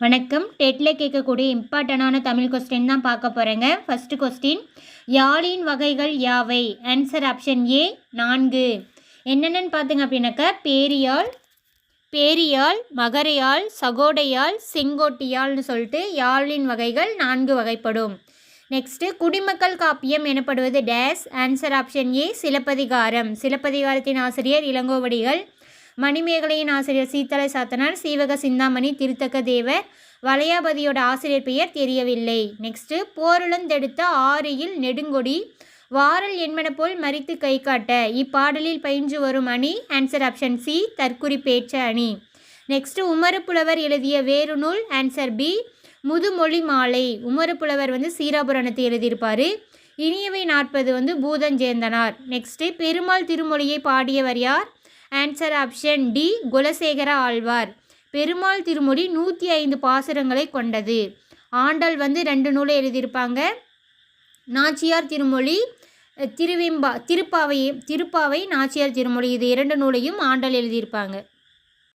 வணக்கம். டெட்டில் கேட்கக்கூடிய இம்பார்ட்டண்டான தமிழ் கொஸ்டின் தான் பார்க்க போகிறேங்க. ஃபர்ஸ்ட் கொஸ்டின், யாழின் வகைகள் யாவை? ஆன்சர் ஆப்ஷன் ஏ 4. என்னென்னு பார்த்துங்க அப்படின்னாக்கா பேரியாழ், பேரியாழ், மகரையாழ், சகோடையாழ், செங்கோட்டியாழ்னு சொல்லிட்டு யாழின் வகைகள் 4 வகைப்படும். நெக்ஸ்ட்டு, குடிமக்கள் காப்பியம் எனப்படுவது டேஸ்? Answer option A Silappathikaram. சிலப்பதிகாரத்தின் ஆசிரியர் இளங்கோவடிகள். மணிமேகலையின் ஆசிரியர் சீத்தலை சாத்தனார். சீவக சிந்தாமணி திருத்தக்க தேவர். வளையாபதியோட ஆசிரியர் பெயர் தெரியவில்லை. நெக்ஸ்ட்டு, போருளந்தெடுத்த ஆரியில் நெடுங்கொடி வாரல் என்மன போல் மறித்து கை காட்ட இப்பாடலில் பயின்று வரும் அணி? ஆன்சர் ஆப்ஷன் சி தற்குறிப்பேற்ற அணி. நெக்ஸ்ட்டு, உமறுப்புலவர் எழுதிய வேறு நூல்? ஆன்சர் பி முதுமொழி மாலை. உமறுப்புலவர் சீராபுராணத்தை எழுதியிருப்பார். இனியவை 40 பூதஞ்சேந்தனார். நெக்ஸ்ட்டு, பெருமாள் திருமொழியை பாடியவர் யார்? Answer option D Kulasekara Alvar. Perumal Thirumozhi 105 பாசுரங்களை கொண்டது. ஆண்டாள் 2 நூலை எழுதியிருப்பாங்க. நாச்சியார் திருமொழி, திருப்பாவை நாச்சியார் திருமொழி, இது 2 நூலையும் ஆண்டாள் எழுதியிருப்பாங்க.